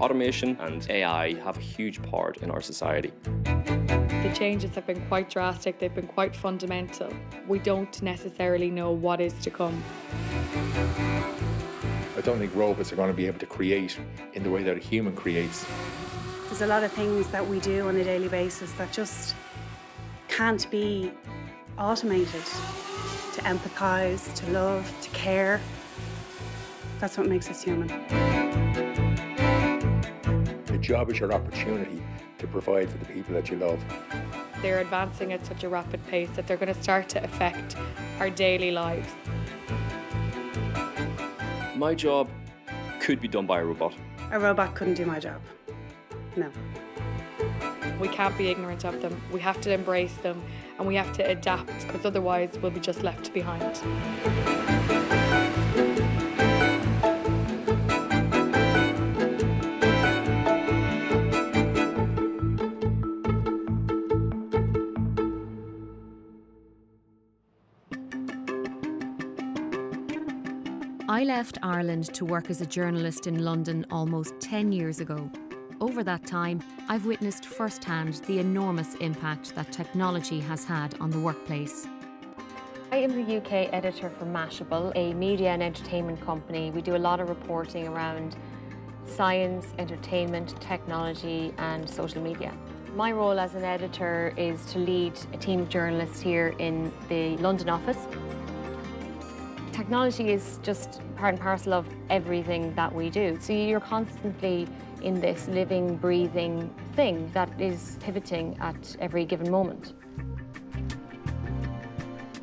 Automation and AI have a huge part in our society. The changes have been quite drastic, they've been quite fundamental. We don't necessarily know what is to come. I don't think robots are going to be able to create in the way that a human creates. There's a lot of things that we do on a daily basis that just can't be automated. To empathise, to love, to care. That's what makes us human. Your job is your opportunity to provide for the people that you love. They're advancing at such a rapid pace that they're going to start to affect our daily lives. My job could be done by a robot. A robot couldn't do my job. No. We can't be ignorant of them. We have to embrace them and we have to adapt, because otherwise we'll be just left behind. I left Ireland to work as a journalist in London almost 10 years ago. Over that time, I've witnessed firsthand the enormous impact that technology has had on the workplace. I am the UK editor for Mashable, a media and entertainment company. We do a lot of reporting around science, entertainment, technology and social media. My role as an editor is to lead a team of journalists here in the London office. Technology is just part and parcel of everything that we do. So you're constantly in this living, breathing thing that is pivoting at every given moment.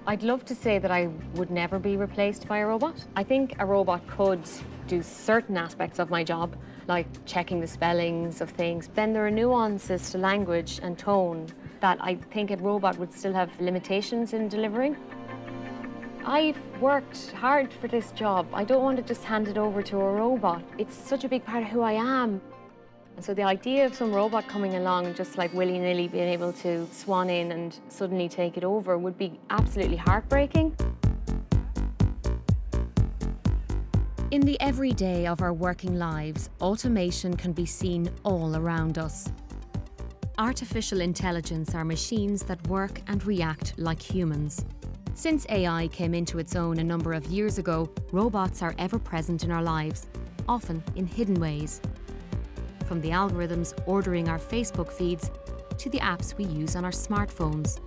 I'd love to say that I would never be replaced by a robot. I think a robot could do certain aspects of my job, like checking the spellings of things. Then there are nuances to language and tone that I think a robot would still have limitations in delivering. I've worked hard for this job. I don't want to just hand it over to a robot. It's such a big part of who I am. And so the idea of some robot coming along and just like willy-nilly being able to swan in and suddenly take it over would be absolutely heartbreaking. In the everyday of our working lives, automation can be seen all around us. Artificial intelligence are machines that work and react like humans. Since AI came into its own a number of years ago, robots are ever present in our lives, often in hidden ways. From the algorithms ordering our Facebook feeds to the apps we use on our smartphones.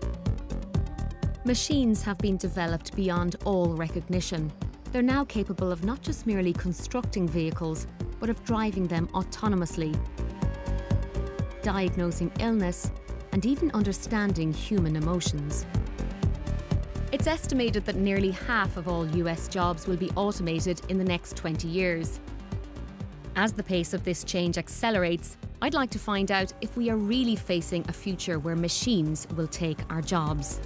Machines have been developed beyond all recognition. They're now capable of not just merely constructing vehicles, but of driving them autonomously, diagnosing illness, and even understanding human emotions. It's estimated that nearly half of all US jobs will be automated in the next 20 years. As the pace of this change accelerates, I'd like to find out if we are really facing a future where machines will take our jobs.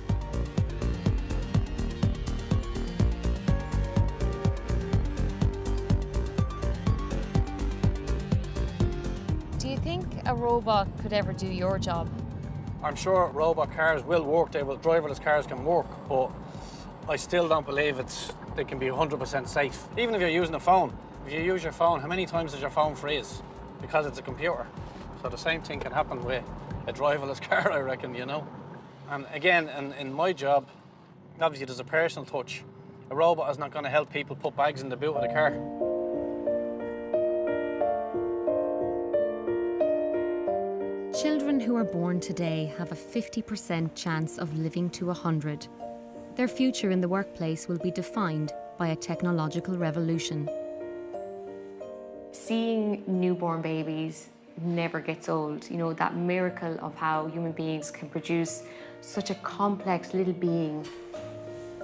Do you think a robot could ever do your job? I'm sure robot cars will work, driverless cars can work, but I still don't believe they can be 100% safe. Even if you're using a phone, if you use your phone, how many times does your phone freeze? Because it's a computer. So the same thing can happen with a driverless car, I reckon, you know. And again, in my job, obviously there's a personal touch. A robot is not going to help people put bags in the boot of the car. Children who are born today have a 50% chance of living to 100. Their future in the workplace will be defined by a technological revolution. Seeing newborn babies never gets old. You know, that miracle of how human beings can produce such a complex little being.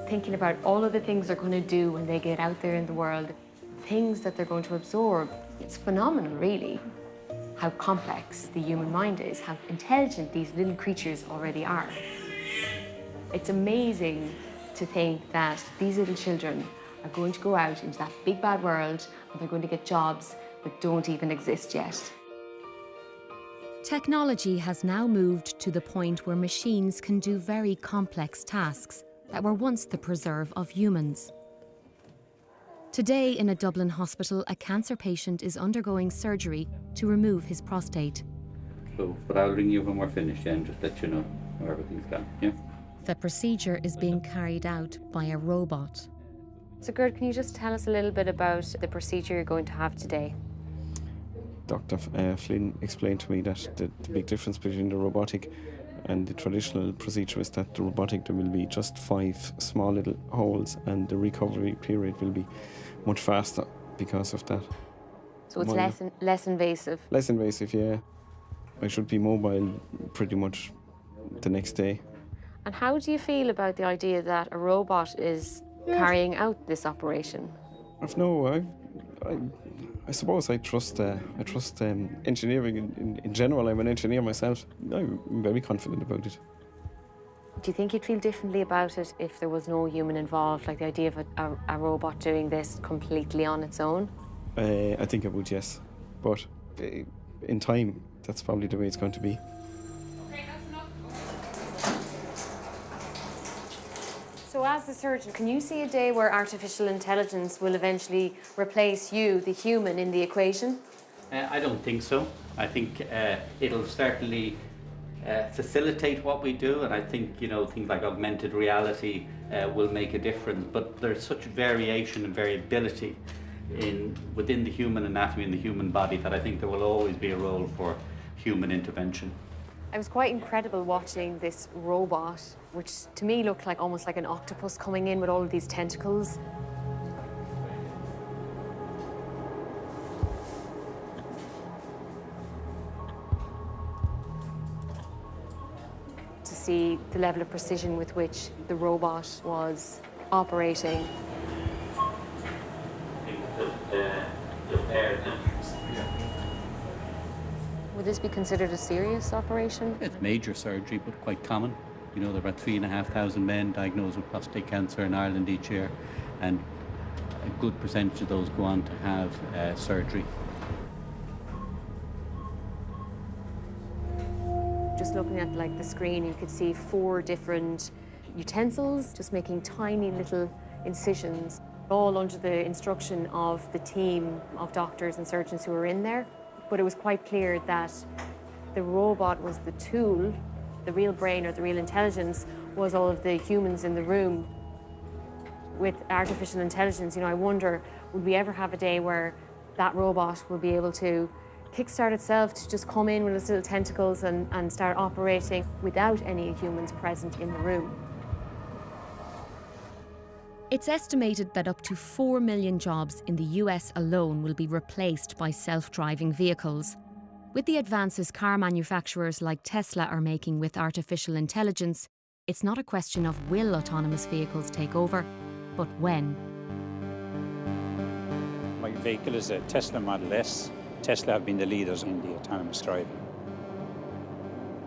Thinking about all of the things they're going to do when they get out there in the world, things that they're going to absorb. It's phenomenal, really, how complex the human mind is, how intelligent these little creatures already are. It's amazing to think that these little children are going to go out into that big bad world and they're going to get jobs that don't even exist yet. Technology has now moved to the point where machines can do very complex tasks that were once the preserve of humans. Today, in a Dublin hospital, a cancer patient is undergoing surgery to remove his prostate. But I'll ring you when we're finished, yeah, and just let you know how everything's gone, yeah? The procedure is being carried out by a robot. So Gerd, can you just tell us a little bit about the procedure you're going to have today? Dr. Flynn explained to me that the big difference between the robotic and the traditional procedure is that the robotic, there will be just 5 small little holes, and the recovery period will be much faster because of that. So it's less invasive? Less invasive, yeah. I should be mobile pretty much the next day. And how do you feel about the idea that a robot is carrying out this operation? I suppose I trust engineering in general. I'm an engineer myself. I'm very confident about it. Do you think you'd feel differently about it if there was no human involved, like the idea of a robot doing this completely on its own? I think I would, yes. But in time, that's probably the way it's going to be. So as the surgeon, can you see a day where artificial intelligence will eventually replace you, the human, in the equation? I don't think so. I think it'll certainly facilitate what we do, and I think, things like augmented reality will make a difference. But there's such variation and variability within the human anatomy and the human body that I think there will always be a role for human intervention. It was quite incredible watching this robot, which to me looked like almost like an octopus coming in with all of these tentacles. To see the level of precision with which the robot was operating. Would this be considered a serious operation? It's major surgery, but quite common. There are about 3,500 men diagnosed with prostate cancer in Ireland each year, and a good percentage of those go on to have surgery. Just looking at the screen, you could see 4 different utensils, just making tiny little incisions, all under the instruction of the team of doctors and surgeons who were in there. But it was quite clear that the robot was the tool, the real brain or the real intelligence was all of the humans in the room. With artificial intelligence, I wonder, would we ever have a day where that robot will be able to kickstart itself to just come in with its little tentacles and start operating without any humans present in the room? It's estimated that up to 4 million jobs in the US alone will be replaced by self-driving vehicles. With the advances car manufacturers like Tesla are making with artificial intelligence, it's not a question of will autonomous vehicles take over, but when. My vehicle is a Tesla Model S. Tesla have been the leaders in the autonomous driving.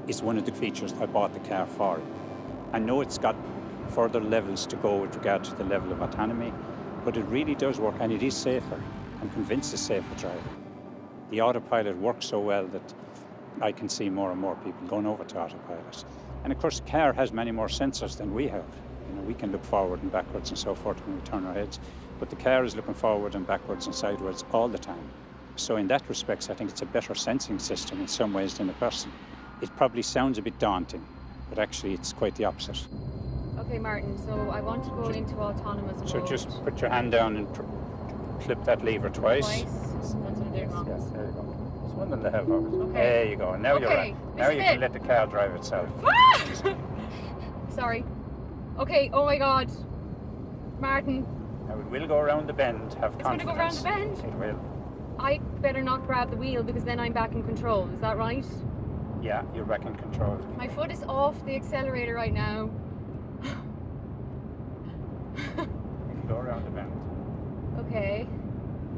It's one of the features I bought the car for. I know it's got further levels to go with regard to the level of autonomy, but it really does work, and it is safer. I'm convinced it's safer driving. The autopilot works so well that I can see more and more people going over to autopilot. And of course, the car has many more sensors than we have. We can look forward and backwards and so forth when we turn our heads, but the car is looking forward and backwards and sideways all the time. So in that respect, I think it's a better sensing system in some ways than a person. It probably sounds a bit daunting, but actually it's quite the opposite. Okay, Martin, so I want to go into autonomous mode. So just put your hand down and flip that lever twice. That's what I'm doing wrong. Yes, there you go. It's one and a half hours. Okay. There you go. Now you're right. Now you can let the car drive itself. Sorry. Okay, oh my God. Martin. Now it will go around the bend, have It's confidence. going to go around the bend? It will. I better not grab the wheel because then I'm back in control. Is that right? Yeah, you're back in control. My foot is off the accelerator right now. You can go around the bend. Okay.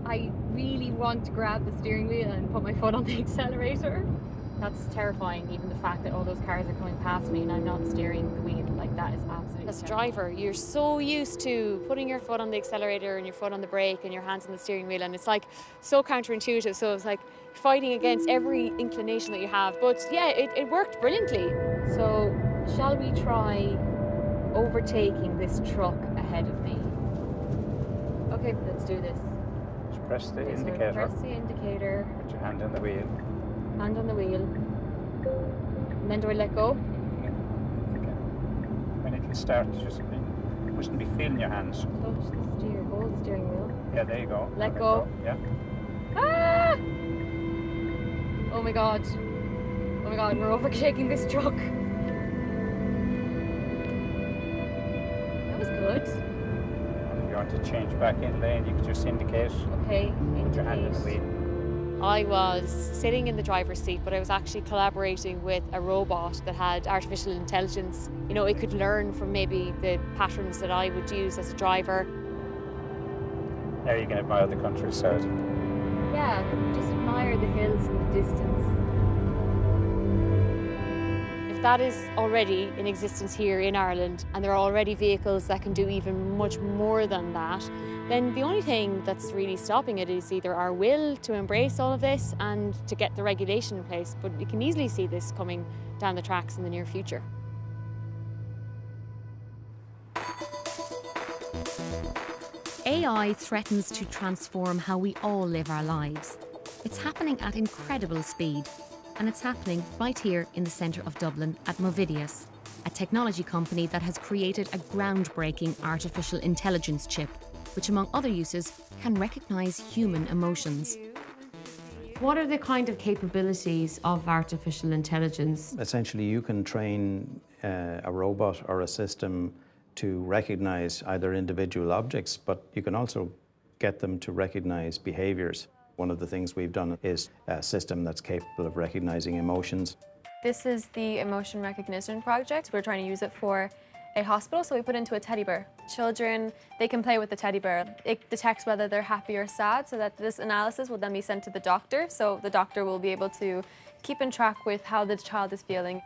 I really want to grab the steering wheel and put my foot on the accelerator. That's terrifying, even the fact that all those cars are coming past me and I'm not steering the wheel. That is absolutely As a driver, you're so used to putting your foot on the accelerator and your foot on the brake and your hands on the steering wheel, and it's so counterintuitive. So it's like fighting against every inclination that you have. But yeah, it worked brilliantly. So shall we try overtaking this truck ahead of me? Okay, let's do this. Just press the Okay, so indicator. press the indicator, Put your hand on the wheel. hand on the wheel. And then do I let go? When it will start, just you mustn't be feeling your hands. Touch the steer, hold the steering wheel. Yeah, there you go. Let go. Yeah. Ah! Oh my god. Oh my god, we're overtaking this truck. That was good. If you want to change back in lane, you can just indicate. Okay, Put your hand on the indicate. wheel. I was sitting in the driver's seat, but I was actually collaborating with a robot that had artificial intelligence. You know, it could learn from maybe the patterns that I would use as a driver. Now you can admire the countryside. Yeah, just admire the hills in the distance. If that is already in existence here in Ireland, and there are already vehicles that can do even much more than that, then the only thing that's really stopping it is either our will to embrace all of this and to get the regulation in place. But we can easily see this coming down the tracks in the near future. AI threatens to transform how we all live our lives. It's happening at incredible speed, and it's happening right here in the centre of Dublin at Movidius, a technology company that has created a groundbreaking artificial intelligence chip, which among other uses can recognise human emotions. What are the kind of capabilities of artificial intelligence? Essentially, you can train a robot or a system to recognize either individual objects, but you can also get them to recognize behaviors. One of the things we've done is a system that's capable of recognizing emotions. This is the emotion recognition project. We're trying to use it for a hospital, so we put into a teddy bear. Children, they can play with the teddy bear. It detects whether they're happy or sad, so that this analysis will then be sent to the doctor, so the doctor will be able to keep in track with how the child is feeling.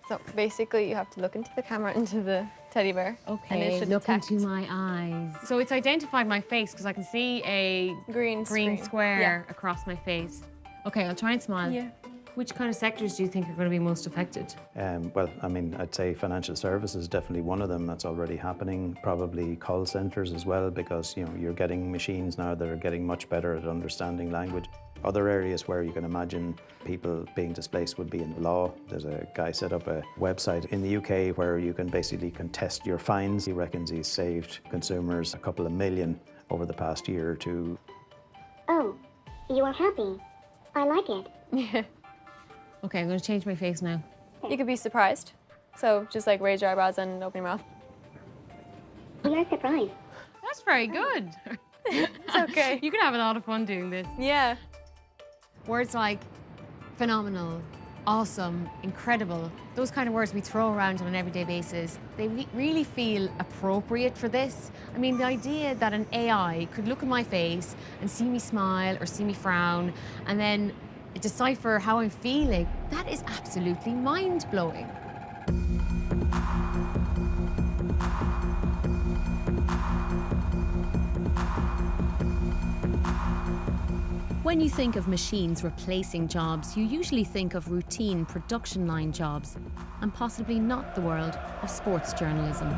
So basically, you have to look into the camera, into the teddy bear, and it Okay, should look detect into my eyes. So it's identified my face because I can see a green square across my face. Okay, I'll try and smile. Yeah. Which kind of sectors do you think are going to be most affected? Well, I mean, I'd say financial services is definitely one of them that's already happening. Probably call centers as well, because you're getting machines now that are getting much better at understanding language. Other areas where you can imagine people being displaced would be in law. There's a guy set up a website in the UK where you can basically contest your fines. He reckons he's saved consumers a couple of million over the past year or two. Oh, you are happy. I like it. Yeah. Okay, I'm going to change my face now. You could be surprised. So just like raise your eyebrows and open your mouth. You're surprised. That's very good. It's okay. You can have a lot of fun doing this. Yeah. Words like phenomenal, awesome, incredible, those kind of words we throw around on an everyday basis, they really feel appropriate for this. I mean, the idea that an AI could look at my face and see me smile or see me frown and then decipher how I'm feeling, that is absolutely mind-blowing. When you think of machines replacing jobs, you usually think of routine production line jobs, and possibly not the world of sports journalism.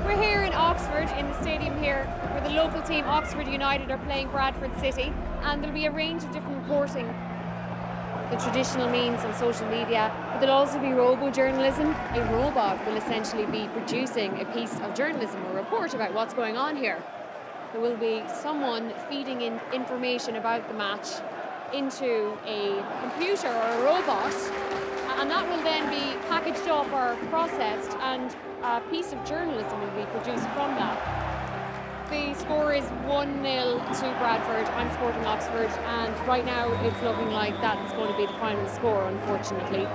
We're here in Oxford, in the stadium here, where the local team Oxford United are playing Bradford City, and there'll be a range of different reporting. The traditional means on social media, but there'll also be robo-journalism. A robot will essentially be producing a piece of journalism or report about what's going on here. There will be someone feeding in information about the match into a computer or a robot, and that will then be packaged up or processed, and a piece of journalism will be produced from that. The score is 1-0 to Bradford. I'm supporting Oxford, and right now it's looking like that's going to be the final score, unfortunately.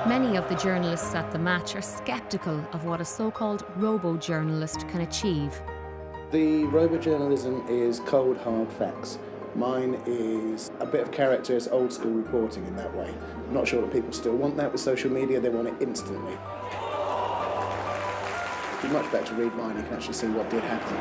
Many of the journalists at the match are sceptical of what a so-called robo-journalist can achieve. The robo-journalism is cold, hard facts. Mine is a bit of character, it's old school reporting in that way. I'm not sure that people still want that with social media, they want it instantly. It'd be much better to read mine, you can actually see what did happen.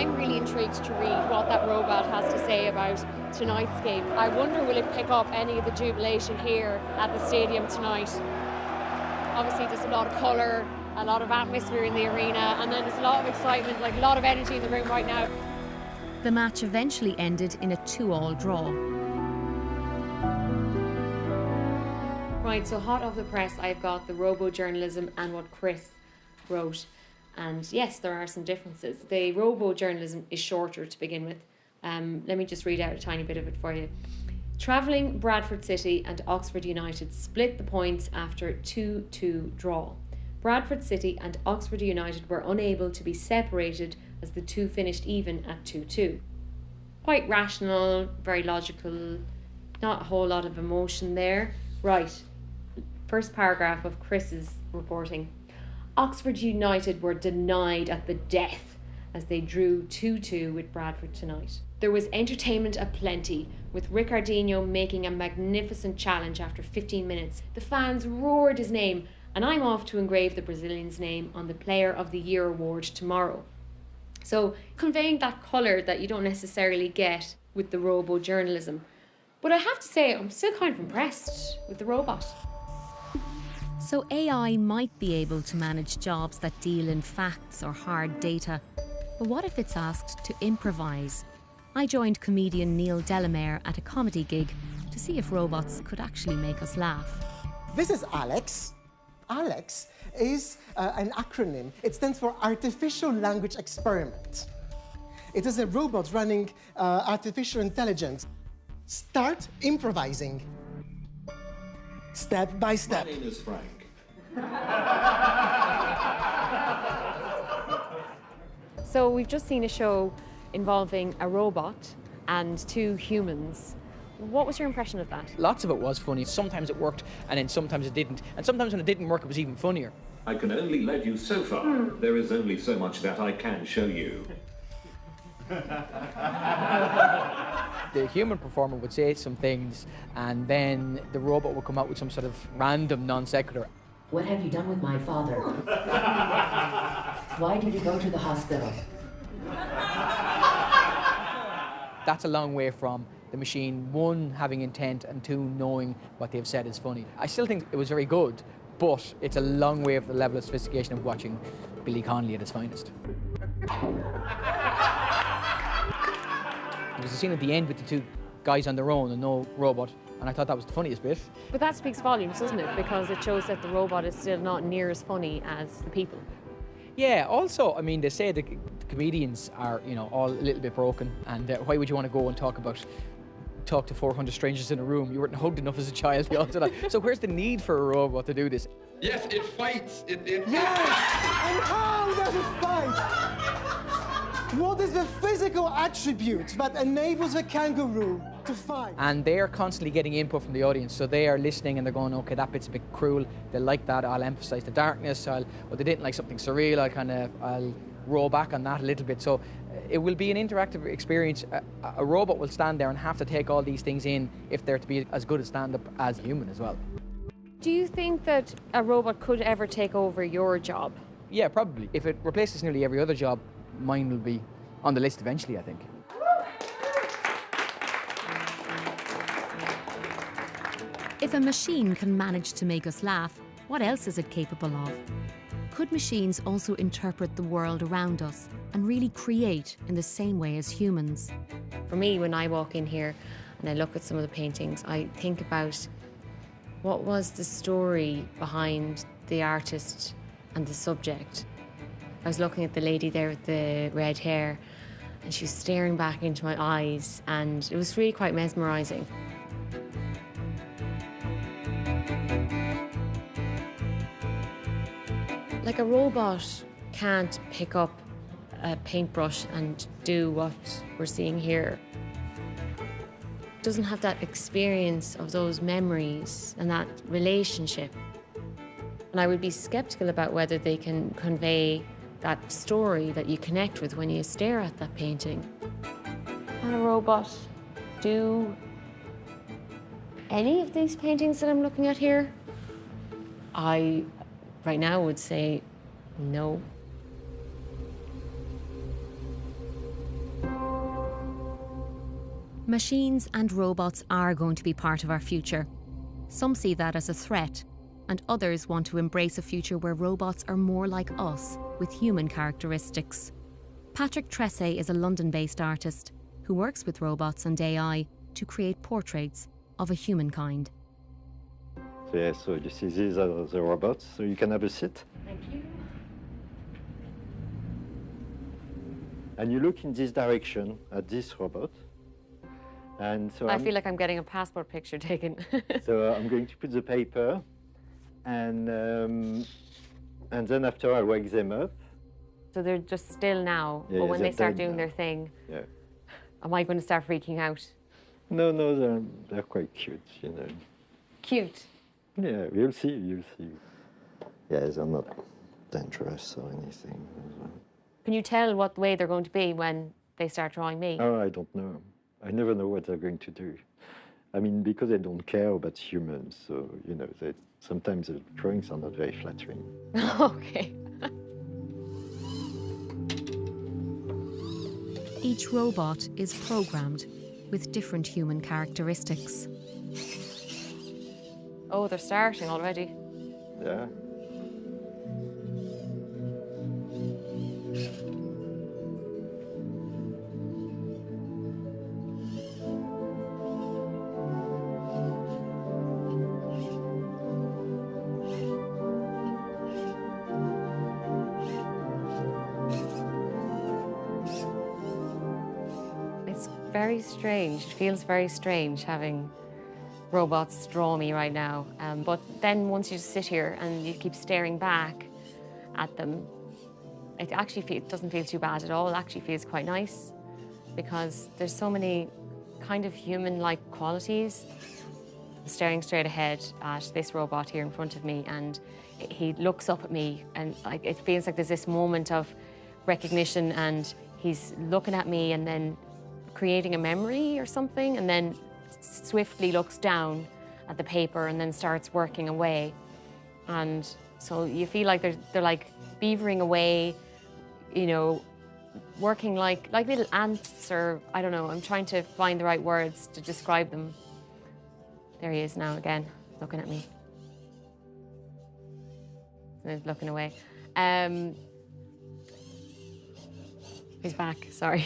I'm really intrigued to read what that robot has to say about tonight's game. I wonder will it pick up any of the jubilation here at the stadium tonight. Obviously there's a lot of colour, a lot of atmosphere in the arena, and then there's a lot of excitement, like a lot of energy in the room right now. The match eventually ended in a 2-2 draw. Right, so hot off the press, I've got the robo-journalism and what Chris wrote. And yes, there are some differences. The robo-journalism is shorter to begin with. Let me just read out a tiny bit of it for you. Travelling Bradford City and Oxford United split the points after a 2-2 draw. Bradford City and Oxford United were unable to be separated as the two finished even at 2-2. Quite rational, very logical, not a whole lot of emotion there. Right, first paragraph of Chris's reporting. Oxford United were denied at the death as they drew 2-2 with Bradford tonight. There was entertainment aplenty, with Ricardinho making a magnificent challenge after 15 minutes. The fans roared his name, and I'm off to engrave the Brazilian's name on the Player of the Year award tomorrow. So, conveying that colour that you don't necessarily get with the robo-journalism. But I have to say, I'm still kind of impressed with the robot. So AI might be able to manage jobs that deal in facts or hard data. But what if it's asked to improvise? I joined comedian Neil Delamere at a comedy gig to see if robots could actually make us laugh. This is Alex. Alex is an acronym. It stands for Artificial Language Experiment. It is a robot running artificial intelligence. Start improvising. Step by step. My name is Frank. So we've just seen a show involving a robot and 2 humans. What was your impression of that? Lots of it was funny. Sometimes it worked and then sometimes it didn't. And sometimes when it didn't work, it was even funnier. I can only lead you so far. There is only so much that I can show you. The human performer would say some things and then the robot would come out with some sort of random non sequitur. What have you done with my father? Why did he go to the hospital? That's a long way from the machine, 1, having intent, and 2, knowing what they've said is funny. I still think it was very good, but it's a long way of the level of sophistication of watching Billy Connolly at his finest. There was a scene at the end with the 2 guys on their own and no robot, and I thought that was the funniest bit. But that speaks volumes, doesn't it? Because it shows that the robot is still not near as funny as the people. Yeah, also, I mean, they say the comedians are, you know, all a little bit broken, and why would you want to go and talk to 400 strangers in a room? You weren't hugged enough as a child. So where's the need for a robot to do this? Yes, it fights. Yes! And how does it fight? What is the physical attribute that enables a kangaroo to fight? And they're constantly getting input from the audience, so they are listening and they're going, okay, that bit's a bit cruel. They like that. I'll emphasize the darkness. Or they didn't like something surreal. I'll roll back on that a little bit. So it will be an interactive experience. A robot will stand there and have to take all these things in if they're to be as good a stand-up as a human as well. Do you think that a robot could ever take over your job? Yeah, probably. If it replaces nearly every other job, mine will be on the list eventually, I think. If a machine can manage to make us laugh, what else is it capable of? Could machines also interpret the world around us and really create in the same way as humans? For me, when I walk in here and I look at some of the paintings, I think about what was the story behind the artist and the subject. I was looking at the lady there with the red hair and she was staring back into my eyes and it was really quite mesmerising. Like a robot can't pick up a paintbrush and do what we're seeing here. It doesn't have that experience of those memories and that relationship. And I would be skeptical about whether they can convey that story that you connect with when you stare at that painting. Can a robot do any of these paintings that I'm looking at here? I, right now, would say no. Machines and robots are going to be part of our future. Some see that as a threat, and others want to embrace a future where robots are more like us, with human characteristics. Patrick Tressay is a London-based artist who works with robots and AI to create portraits of a humankind. So yeah, so you see these are the robots, so you can have a seat. Thank you. And you look in this direction at this robot. And so I feel like I'm getting a passport picture taken. So I'm going to put the paper, and then after I'll wake them up. So they're just still now, Yeah, but yeah, when they're they start dead doing now. their thing, Yeah. am I going to start freaking out? No, they're quite cute, you know. Cute. Yeah, you'll see, you'll see. Yeah, they're not dangerous or anything. Can you tell what way they're going to be when they start drawing me? Oh, I don't know. I never know what they're going to do. I mean, because they don't care about humans, so, you know, sometimes the drawings are not very flattering. Okay. Each robot is programmed with different human characteristics. Oh, they're starting already. Yeah. It's very strange. It feels very strange having robots draw me right now. But then once you just sit here and you keep staring back at them, it actually doesn't feel too bad at all. It actually feels quite nice because there's so many kind of human-like qualities. I'm staring straight ahead at this robot here in front of me, and he looks up at me, and it feels like there's this moment of recognition, and he's looking at me and then creating a memory or something, and then swiftly looks down at the paper and then starts working away. And so you feel like they're like beavering away, you know, working like little ants, or I don't know, I'm trying to find the right words to describe them. There he is now again, looking at me. And looking away. He's back, sorry.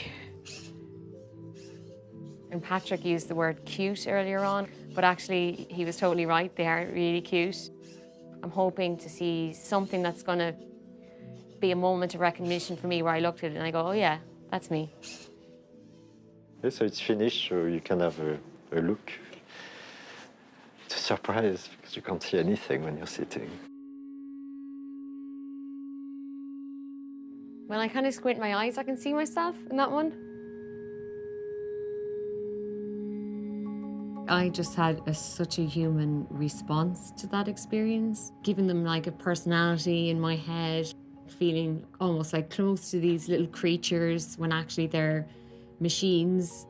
And Patrick used the word cute earlier on, but actually he was totally right, they are really cute. I'm hoping to see something that's gonna be a moment of recognition for me where I looked at it and I go, oh yeah, that's me. Yeah, so it's finished, so you can have a look. It's a surprise, because you can't see anything when you're sitting. When I kind of squint my eyes, I can see myself in that one. I just had such a human response to that experience, giving them like a personality in my head, feeling almost like close to these little creatures when actually they're machines.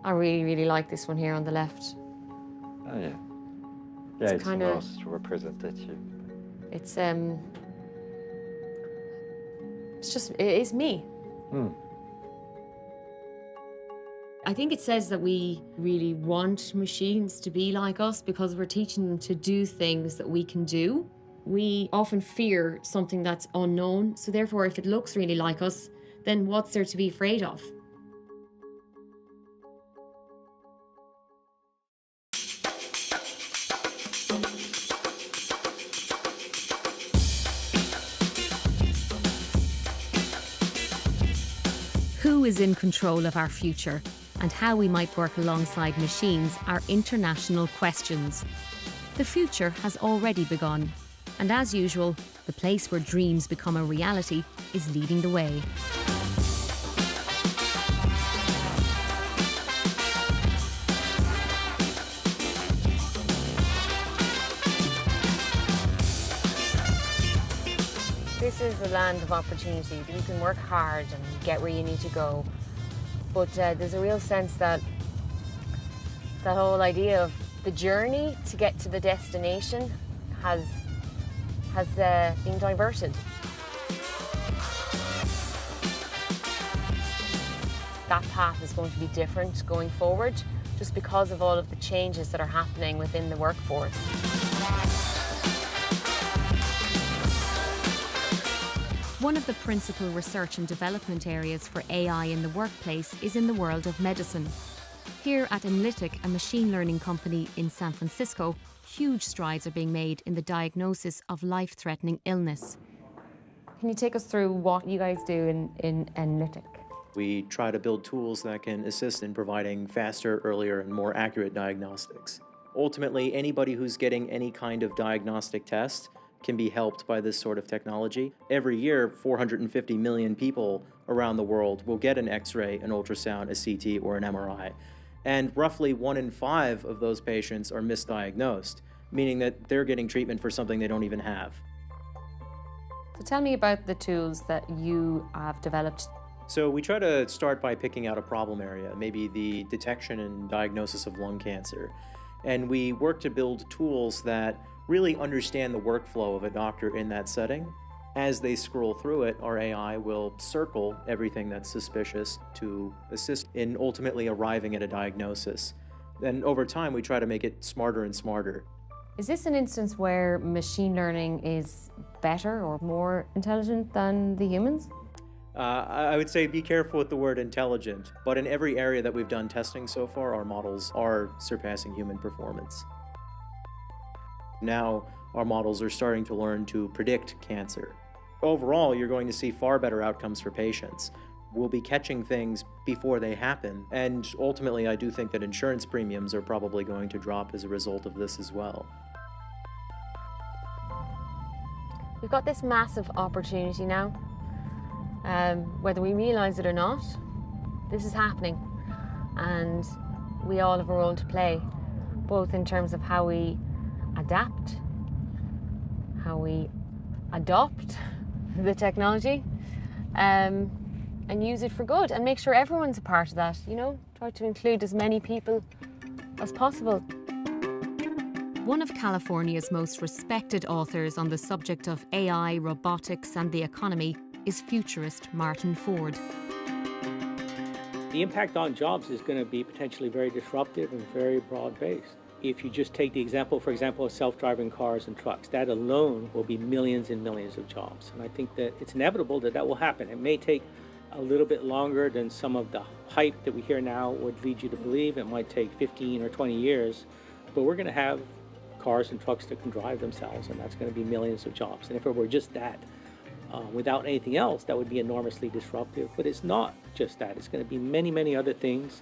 I really, really like this one here on the left. Oh, yeah. Yeah, it's kinda, most representative. It's just, it is me. I think it says that we really want machines to be like us because we're teaching them to do things that we can do. We often fear something that's unknown, so therefore if it looks really like us, then what's there to be afraid of? Who is in control of our future, and how we might work alongside machines are international questions. The future has already begun, and as usual, the place where dreams become a reality is leading the way. This is the land of opportunity. You can work hard and get where you need to go. But there's a real sense that that whole idea of the journey to get to the destination has been diverted. that path is going to be different going forward, just because of all of the changes that are happening within the workforce. One of the principal research and development areas for AI in the workplace is in the world of medicine. Here at Analytic, a machine learning company in San Francisco, huge strides are being made in the diagnosis of life-threatening illness. Can you take us through what you guys do in Analytic? We try to build tools that can assist in providing faster, earlier, and more accurate diagnostics. Ultimately, anybody who's getting any kind of diagnostic test can be helped by this sort of technology. Every year, 450 million people around the world will get an X-ray, an ultrasound, a CT, or an MRI. And roughly 1 in 5 of those patients are misdiagnosed, meaning that they're getting treatment for something they don't even have. So tell me about the tools that you have developed. So we try to start by picking out a problem area, maybe the detection and diagnosis of lung cancer. And we work to build tools that really understand the workflow of a doctor in that setting. As they scroll through it, our AI will circle everything that's suspicious to assist in ultimately arriving at a diagnosis. Then over time, we try to make it smarter and smarter. Is this an instance where machine learning is better or more intelligent than the humans? I would say be careful with the word intelligent, but in every area that we've done testing so far, our models are surpassing human performance. Now, our models are starting to learn to predict cancer. Overall, you're going to see far better outcomes for patients. We'll be catching things before they happen, and ultimately, I do think that insurance premiums are probably going to drop as a result of this as well. We've got this massive opportunity now. Whether we realize it or not, this is happening, and we all have a role to play, both in terms of how we adapt, how we adopt the technology, and use it for good, and make sure everyone's a part of that, you know? Try to include as many people as possible. One of California's most respected authors on the subject of AI, robotics, and the economy is futurist Martin Ford. The impact on jobs is going to be potentially very disruptive and very broad-based. If you just take the example, for example, of self-driving cars and trucks, that alone will be millions and millions of jobs. And I think that it's inevitable that that will happen. It may take a little bit longer than some of the hype that we hear now would lead you to believe. It might take 15 or 20 years, but we're going to have cars and trucks that can drive themselves, and that's going to be millions of jobs. And if it were just that, without anything else, that would be enormously disruptive. But it's not just that. It's going to be many, many other things.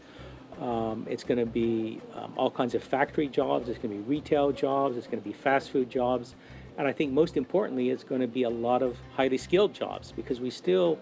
It's going to be all kinds of factory jobs. It's going to be retail jobs. It's going to be fast food jobs. And I think most importantly, it's going to be a lot of highly skilled jobs, because we still,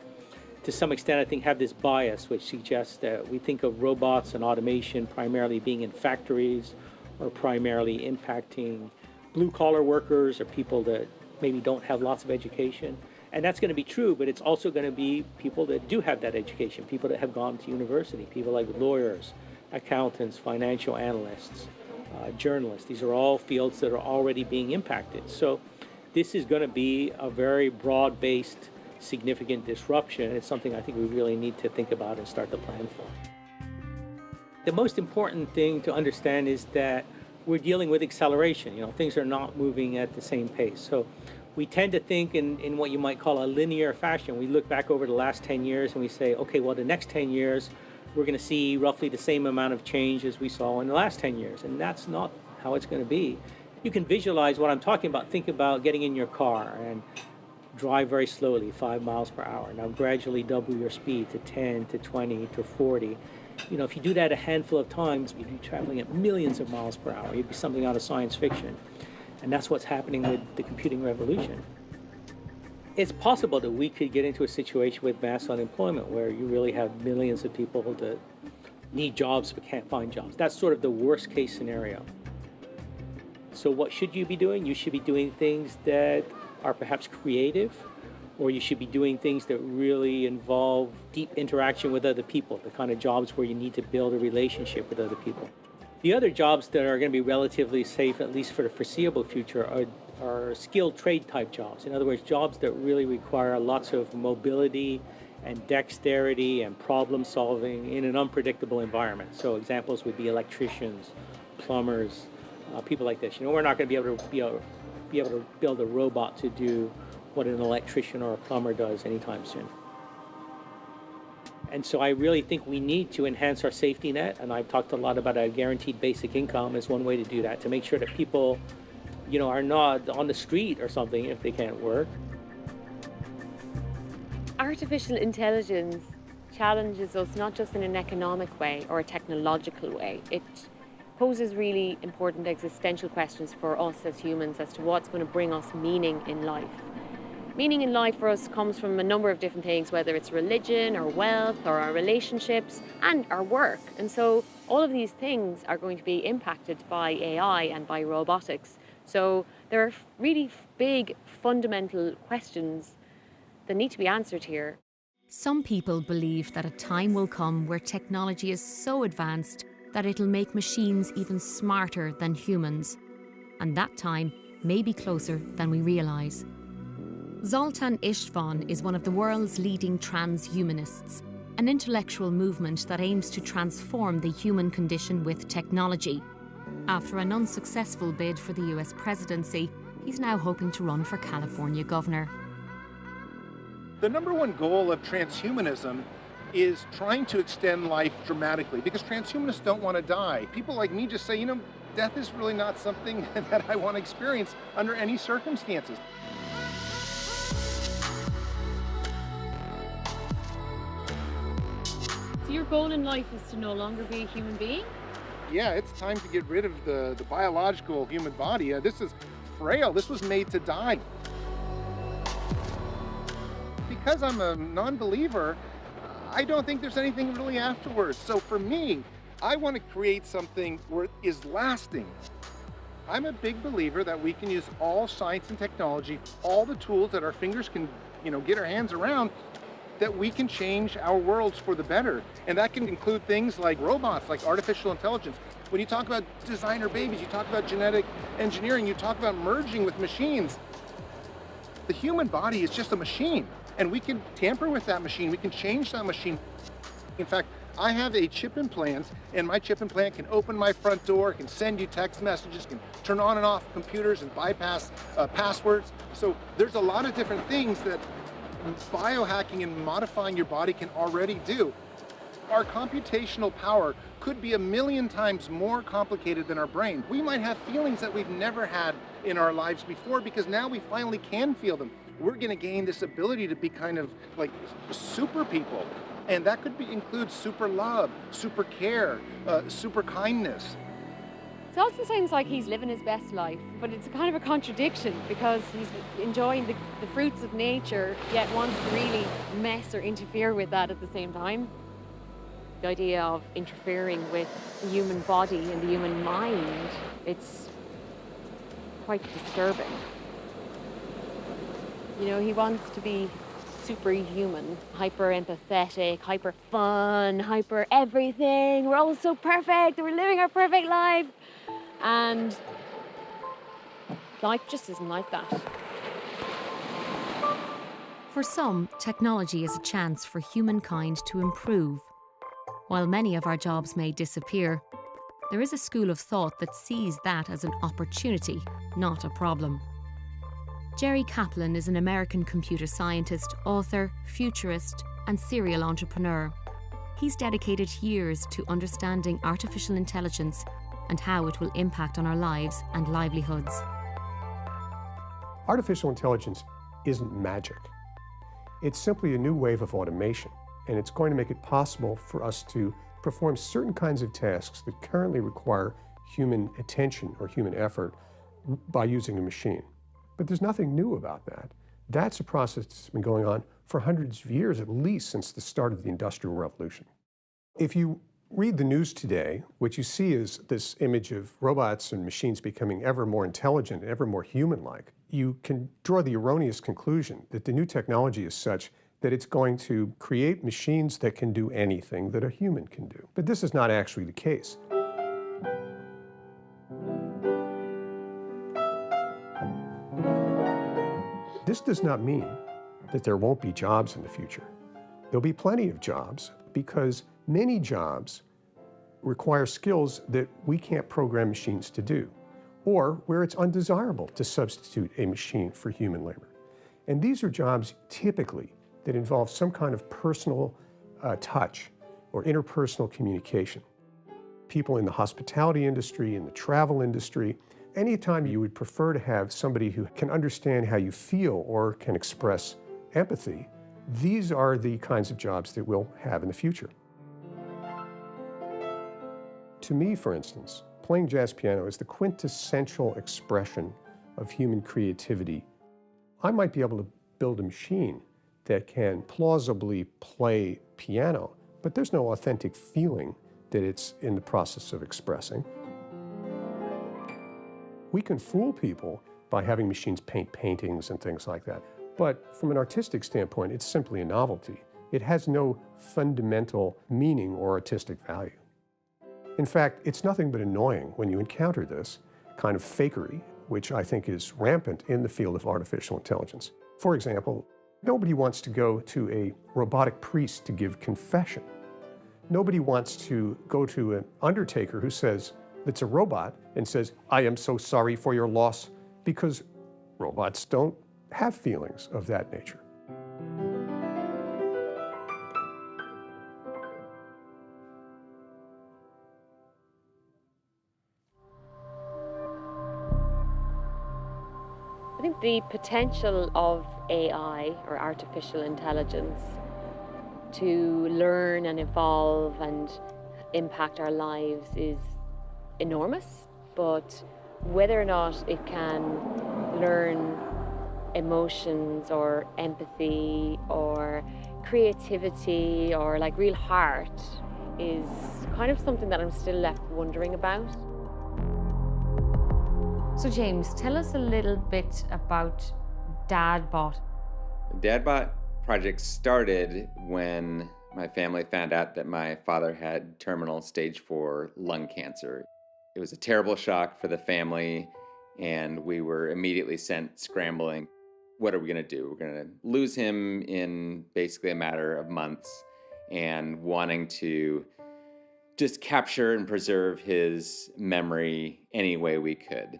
to some extent, I think, have this bias which suggests that we think of robots and automation primarily being in factories or primarily impacting blue-collar workers or people that maybe don't have lots of education. And that's going to be true, but it's also going to be people that do have that education, people that have gone to university, people like lawyers, accountants, financial analysts, journalists. These are all fields that are already being impacted. So this is going to be a very broad-based, significant disruption. It's something I think we really need to think about and start to plan for. The most important thing to understand is that we're dealing with acceleration. You know, things are not moving at the same pace. So we tend to think in what you might call a linear fashion. We look back over the last 10 years and we say, okay, well, the next 10 years, we're going to see roughly the same amount of change as we saw in the last 10 years. And that's not how it's going to be. You can visualize what I'm talking about. Think about getting in your car and drive very slowly, 5 miles per hour. Now gradually double your speed to 10, to 20, to 40. You know, if you do that a handful of times, you'd be traveling at millions of miles per hour. You'd be something out of science fiction. And that's what's happening with the computing revolution. It's possible that we could get into a situation with mass unemployment where you really have millions of people that need jobs but can't find jobs. That's sort of the worst case scenario. So what should you be doing? You should be doing things that are perhaps creative, or you should be doing things that really involve deep interaction with other people, the kind of jobs where you need to build a relationship with other people. The other jobs that are going to be relatively safe, at least for the foreseeable future, are skilled trade type jobs. In other words, jobs that really require lots of mobility and dexterity and problem solving in an unpredictable environment. So examples would be electricians, plumbers, people like this. You know, we're not going to be able to build a robot to do what an electrician or a plumber does anytime soon. And so I really think we need to enhance our safety net, and I've talked a lot about a guaranteed basic income as one way to do that, to make sure that people, you know, are not on the street or something if they can't work. Artificial intelligence challenges us not just in an economic way or a technological way. It poses really important existential questions for us as humans as to what's going to bring us meaning in life. Meaning in life for us comes from a number of different things, whether it's religion or wealth or our relationships and our work. And so all of these things are going to be impacted by AI and by robotics. So there are really big fundamental questions that need to be answered here. Some people believe that a time will come where technology is so advanced that it'll make machines even smarter than humans. And that time may be closer than we realise. Zoltan Istvan is one of the world's leading transhumanists, an intellectual movement that aims to transform the human condition with technology. After an unsuccessful bid for the US presidency, he's now hoping to run for California governor. The number one goal of transhumanism is trying to extend life dramatically, because transhumanists don't want to die. People like me just say, you know, death is really not something that I want to experience under any circumstances. So your goal in life is to no longer be a human being? Yeah, it's time to get rid of the biological human body. This is frail. This was made to die. Because I'm a non-believer, I don't think there's anything really afterwards. So for me, I want to create something where it is lasting. I'm a big believer that we can use all science and technology, all the tools that our fingers can, get our hands around, that we can change our worlds for the better. And that can include things like robots, like artificial intelligence. When you talk about designer babies, you talk about genetic engineering, you talk about merging with machines. The human body is just a machine, and we can tamper with that machine. We can change that machine. In fact, I have a chip implant, and my chip implant can open my front door, can send you text messages, can turn on and off computers and bypass passwords. So there's a lot of different things that biohacking and modifying your body can already do. Our computational power could be 1,000,000 times more complicated than our brain. We might have feelings that we've never had in our lives before, because now we finally can feel them. We're going to gain this ability to be kind of like super people. And that could include super love, super care, super kindness. It also sounds like he's living his best life, but it's kind of a contradiction, because he's enjoying the fruits of nature, yet wants to really mess or interfere with that at the same time. The idea of interfering with the human body and the human mind, it's quite disturbing. He wants to be superhuman, hyper empathetic, hyper fun, hyper everything. We're all so perfect, we're living our perfect life. And life just isn't like that. For some, technology is a chance for humankind to improve. While many of our jobs may disappear, there is a school of thought that sees that as an opportunity, not a problem. Jerry Kaplan is an American computer scientist, author, futurist, and serial entrepreneur. He's dedicated years to understanding artificial intelligence and how it will impact on our lives and livelihoods. Artificial intelligence isn't magic. It's simply a new wave of automation, and it's going to make it possible for us to perform certain kinds of tasks that currently require human attention or human effort by using a machine. But there's nothing new about that. That's a process that's been going on for hundreds of years, at least since the start of the Industrial Revolution. If you read the news today, what you see is this image of robots and machines becoming ever more intelligent and ever more human-like. You can draw the erroneous conclusion that the new technology is such that it's going to create machines that can do anything that a human can do. But this is not actually the case. This does not mean that there won't be jobs in the future. There'll be plenty of jobs because many jobs require skills that we can't program machines to do, or where it's undesirable to substitute a machine for human labor. And these are jobs typically that involve some kind of personal touch or interpersonal communication. People in the hospitality industry, in the travel industry, anytime you would prefer to have somebody who can understand how you feel or can express empathy, these are the kinds of jobs that we'll have in the future. To me, for instance, playing jazz piano is the quintessential expression of human creativity. I might be able to build a machine that can plausibly play piano, but there's no authentic feeling that it's in the process of expressing. We can fool people by having machines paint paintings and things like that. But from an artistic standpoint, it's simply a novelty. It has no fundamental meaning or artistic value. In fact, it's nothing but annoying when you encounter this kind of fakery, which I think is rampant in the field of artificial intelligence. For example, nobody wants to go to a robotic priest to give confession. Nobody wants to go to an undertaker who says, that's a robot, and says, I am so sorry for your loss, because robots don't have feelings of that nature. I think the potential of AI, or artificial intelligence, to learn and evolve and impact our lives is enormous, but whether or not it can learn emotions or empathy or creativity or like real heart is kind of something that I'm still left wondering about. So James, tell us a little bit about DadBot. The DadBot project started when my family found out that my father had terminal stage 4 lung cancer. It was a terrible shock for the family, and we were immediately sent scrambling. What are we going to do? We're going to lose him in basically a matter of months, and wanting to just capture and preserve his memory any way we could.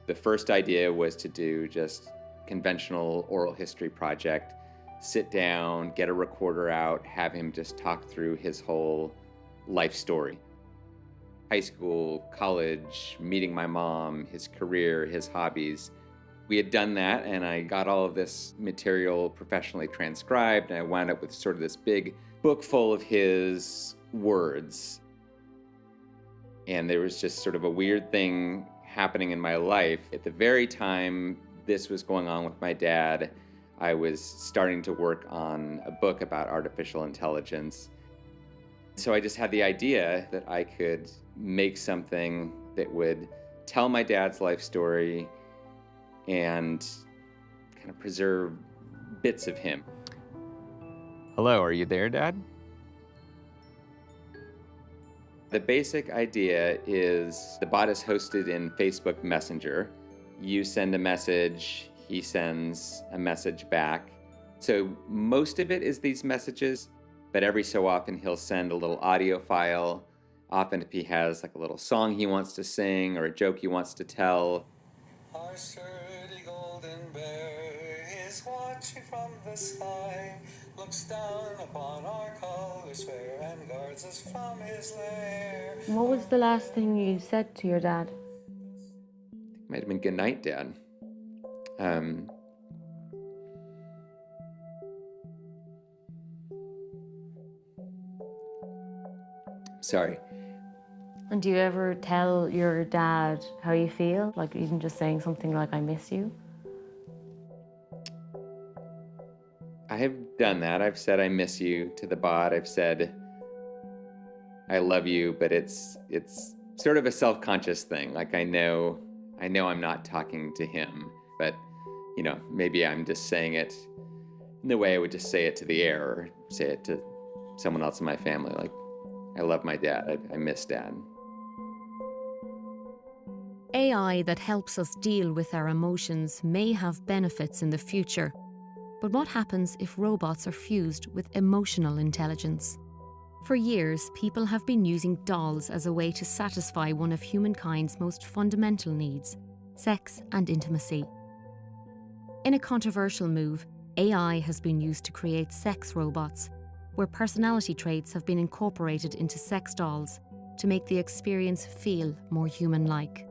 The first idea was to do just conventional oral history project, sit down, get a recorder out, have him just talk through his whole life story. High school, college, meeting my mom, his career, his hobbies. We had done that, and I got all of this material professionally transcribed, and I wound up with sort of this big book full of his words. And there was just sort of a weird thing happening in my life. At the very time this was going on with my dad, I was starting to work on a book about artificial intelligence. So I just had the idea that I could make something that would tell my dad's life story and kind of preserve bits of him. Hello, are you there, Dad? The basic idea is the bot is hosted in Facebook Messenger. You send a message, he sends a message back. So most of it is these messages, but every so often he'll send a little audio file. Often if he has like a little song he wants to sing or a joke he wants to tell. Our sturdy golden bear is watching from the sky, looks down upon our colors fair and guards us from his lair. What was the last thing you said to your dad? Might have been good night, Dad. Sorry. And do you ever tell your dad how you feel? Like even just saying something like, I miss you? I have done that. I've said I miss you to the bot. I've said I love you, but it's sort of a self-conscious thing. Like I know I'm not talking to him, but you know, maybe I'm just saying it in the way I would just say it to the air or say it to someone else in my family. Like, I love my dad. I miss Dad. AI that helps us deal with our emotions may have benefits in the future, But what happens if robots are fused with emotional intelligence? For years, people have been using dolls as a way to satisfy one of humankind's most fundamental needs, sex and intimacy. In a controversial move, AI has been used to create sex robots, where personality traits have been incorporated into sex dolls to make the experience feel more human-like.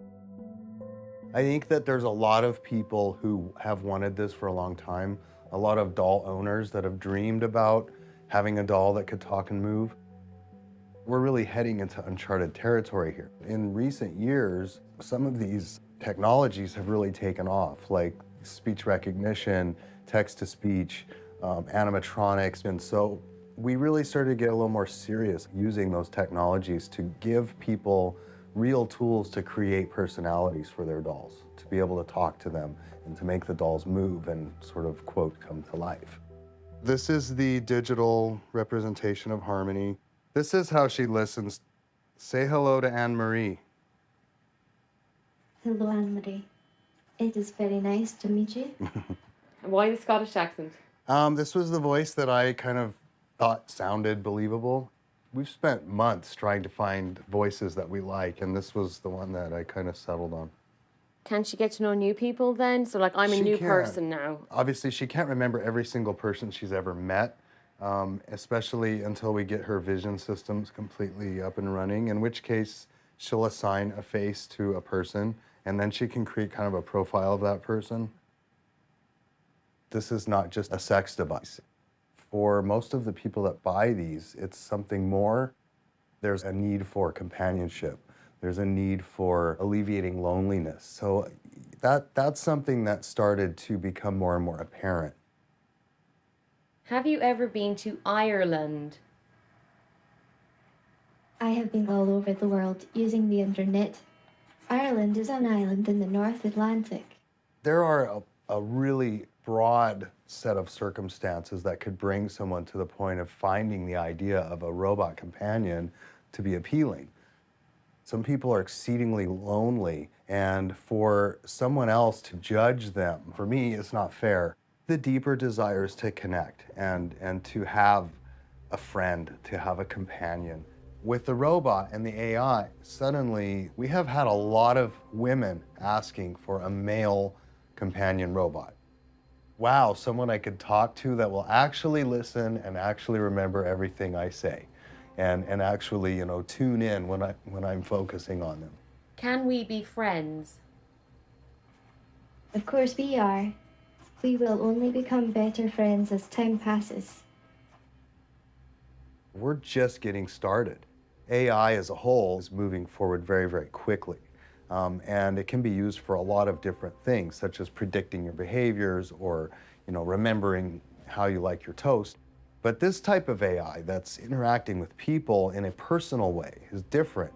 I think that there's a lot of people who have wanted this for a long time, a lot of doll owners that have dreamed about having a doll that could talk and move. We're really heading into uncharted territory here. In recent years, some of these technologies have really taken off, like speech recognition, text-to-speech, animatronics, and so we really started to get a little more serious using those technologies to give people real tools to create personalities for their dolls, to be able to talk to them and to make the dolls move and sort of, quote, come to life. This is the digital representation of Harmony. This is how she listens. Say hello to Anne-Marie. Hello, Anne-Marie. It is very nice to meet you. Why the Scottish accent? This was the voice that I kind of thought sounded believable. We've spent months trying to find voices that we like, and this was the one that I kind of settled on. Can she get to know new people then? So like, I'm a new person now. Obviously, she can't remember every single person she's ever met, especially until we get her vision systems completely up and running, in which case she'll assign a face to a person, and then she can create kind of a profile of that person. This is not just a sex device. For most of the people that buy these, it's something more. There's a need for companionship. There's a need for alleviating loneliness. So that's something that started to become more and more apparent. Have you ever been to Ireland? I have been all over the world using the internet. Ireland is an island in the North Atlantic. There are a really broad set of circumstances that could bring someone to the point of finding the idea of a robot companion to be appealing. Some people are exceedingly lonely, and for someone else to judge them, for me, it's not fair. The deeper desires to connect and to have a friend, to have a companion. With the robot and the AI, suddenly we have had a lot of women asking for a male companion robot. Wow, someone I could talk to that will actually listen and actually remember everything I say and actually, you know, tune in when I'm focusing on them. Can we be friends? Of course we are. We will only become better friends as time passes. We're just getting started. AI as a whole is moving forward very, very quickly. And it can be used for a lot of different things, such as predicting your behaviors or, you know, remembering how you like your toast. But this type of AI that's interacting with people in a personal way is different.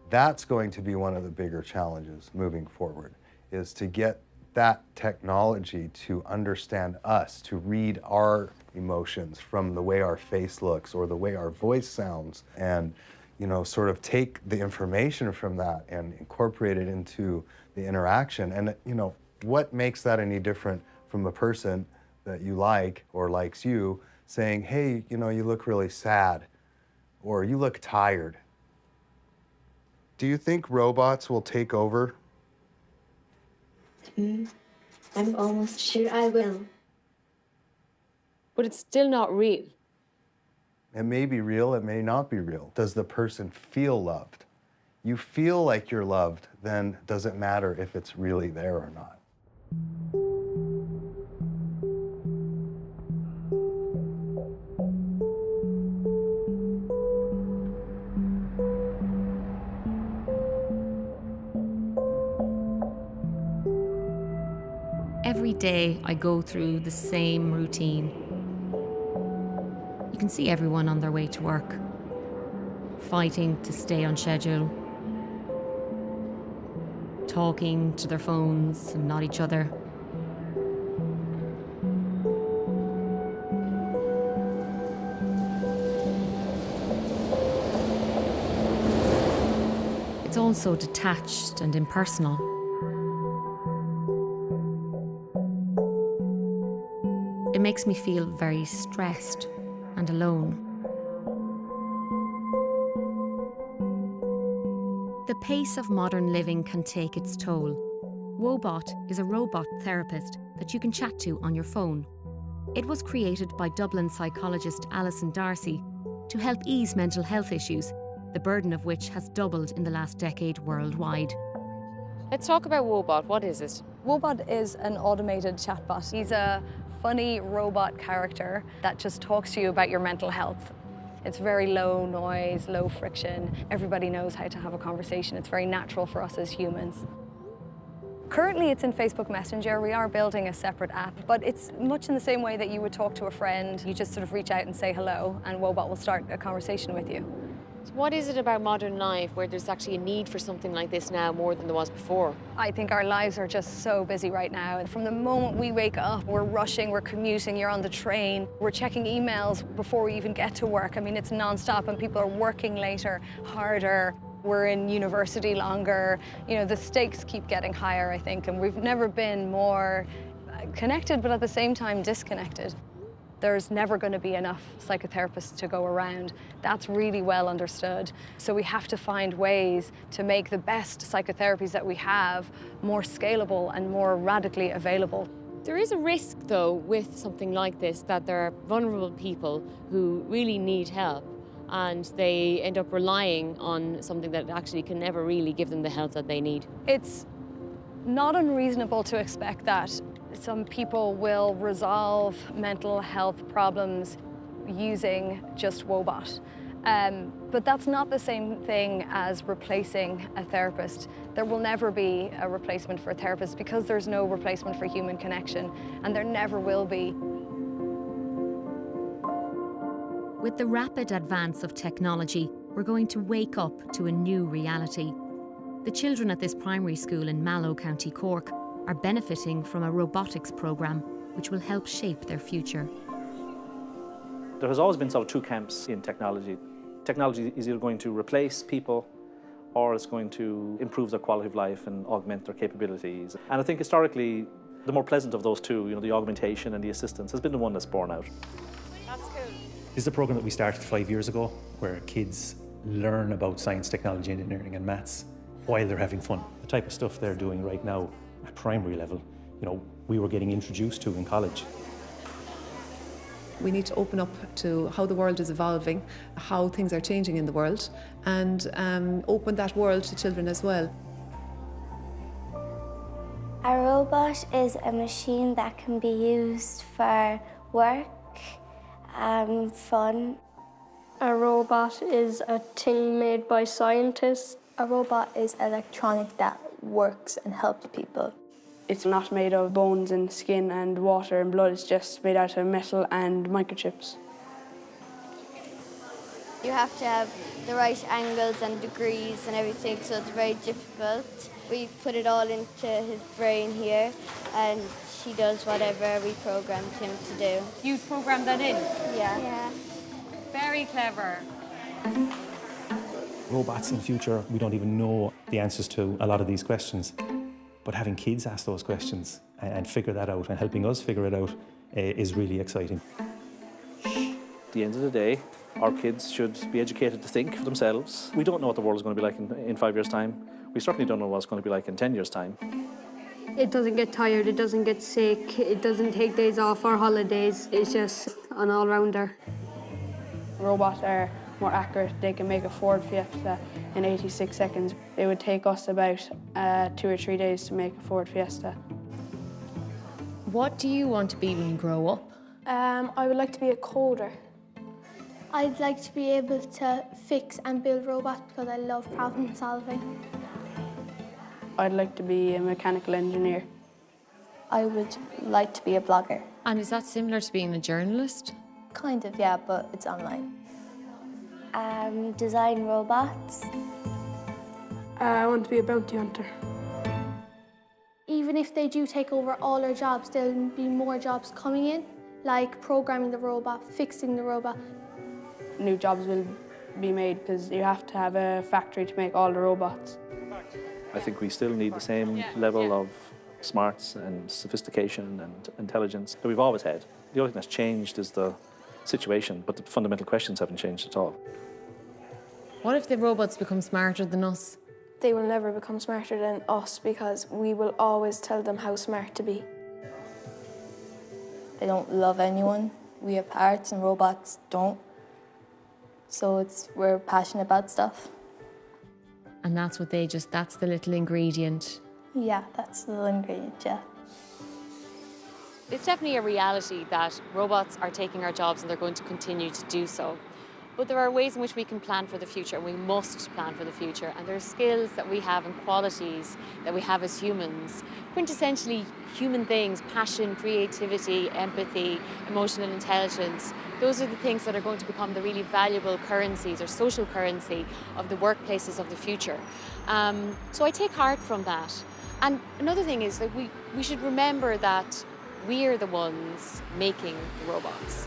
That's going to be one of the bigger challenges moving forward, is to get that technology to understand us, to read our emotions from the way our face looks or the way our voice sounds, and, you know, sort of take the information from that and incorporate it into the interaction. And, you know, what makes that any different from a person that you like or likes you saying, hey, you know, you look really sad, or you look tired? Do you think robots will take over? I'm almost sure I will. But it's still not real. It may be real, it may not be real. Does the person feel loved? You feel like you're loved, then does it matter if it's really there or not? Every day I go through the same routine. You can see everyone on their way to work, fighting to stay on schedule, talking to their phones and not each other. It's all so detached and impersonal. it makes me feel very stressed and alone. The pace of modern living can take its toll. Wobot is a robot therapist that you can chat to on your phone. It was created by Dublin psychologist Alison Darcy to help ease mental health issues, the burden of which has doubled in the last decade worldwide. Let's talk about Wobot. What is it? Wobot is an automated chatbot. He's a funny robot character that just talks to you about your mental health. It's very low noise, low friction. Everybody knows how to have a conversation. It's very natural for us as humans. Currently, it's in Facebook Messenger. We are building a separate app, but it's much in the same way that you would talk to a friend. You just sort of reach out and say hello, and Wobot will start a conversation with you. So what is it about modern life where there's actually a need for something like this now more than there was before? I think our lives are just so busy right now. And from the moment we wake up, we're rushing, we're commuting, you're on the train, we're checking emails before we even get to work. I mean, it's nonstop and people are working later, harder. We're in university longer. You know, the stakes keep getting higher, I think, and we've never been more connected, but at the same time disconnected. There's never going to be enough psychotherapists to go around. That's really well understood. So we have to find ways to make the best psychotherapies that we have more scalable and more radically available. There is a risk, though, with something like this, that there are vulnerable people who really need help and they end up relying on something that actually can never really give them the help that they need. It's not unreasonable to expect that. Some people will resolve mental health problems using just Wobot. But that's not the same thing as replacing a therapist. There will never be a replacement for a therapist because there's no replacement for human connection, and there never will be. With the rapid advance of technology, we're going to wake up to a new reality. The children at this primary school in Mallow, County Cork, are benefiting from a robotics programme which will help shape their future. There has always been sort of two camps in technology. Technology is either going to replace people or it's going to improve their quality of life and augment their capabilities. And I think historically, the more pleasant of those two, you know, the augmentation and the assistance, has been the one that's borne out. That's cool. This is a program that we started 5 years ago where kids learn about science, technology, engineering and maths while they're having fun. The type of stuff they're doing right now at primary level, you know, we were getting introduced to in college. We need to open up to how the world is evolving, how things are changing in the world, and open that world to children as well. A robot is a machine that can be used for work and fun. A robot is a thing made by scientists. A robot is electronic that works and helps people. It's not made of bones and skin and water and blood, it's just made out of metal and microchips. You have to have the right angles and degrees and everything, so it's very difficult. We put it all into his brain here, and he does whatever we programmed him to do. You programmed that in? Yeah. Very clever. Robots in the future, we don't even know the answers to a lot of these questions. But having kids ask those questions and figure that out and helping us figure it out is really exciting. At the end of the day, our kids should be educated to think for themselves. We don't know what the world is going to be like in 5 years' time. We certainly don't know what it's going to be like in 10 years' time. It doesn't get tired, it doesn't get sick, it doesn't take days off or holidays. It's just an all-rounder. Robots are more accurate. They can make a Ford Fiesta in 86 seconds. It would take us about 2 or 3 days to make a Ford Fiesta. What do you want to be when you grow up? I would like to be a coder. I'd like to be able to fix and build robots because I love problem solving. I'd like to be a mechanical engineer. I would like to be a blogger. And is that similar to being a journalist? Kind of, yeah, but it's online. Design robots. I want to be a bounty hunter. Even if they do take over all our jobs, there'll be more jobs coming in, like programming the robot, fixing the robot. New jobs will be made because you have to have a factory to make all the robots. I think we still need the same level of smarts and sophistication and intelligence that we've always had. The only thing that's changed is the situation, but the fundamental questions haven't changed at all. What if the robots become smarter than us? They will never become smarter than us because we will always tell them how smart to be. They don't love anyone. We have hearts and robots don't. So we're passionate about stuff. And that's what that's the little ingredient. Yeah, that's the little ingredient, yeah. It's definitely a reality that robots are taking our jobs and they're going to continue to do so. But there are ways in which we can plan for the future, and we must plan for the future. And there are skills that we have and qualities that we have as humans, quintessentially human things: passion, creativity, empathy, emotional intelligence. Those are the things that are going to become the really valuable currencies or social currency of the workplaces of the future. So I take heart from that. And another thing is that we should remember that we are the ones making the robots.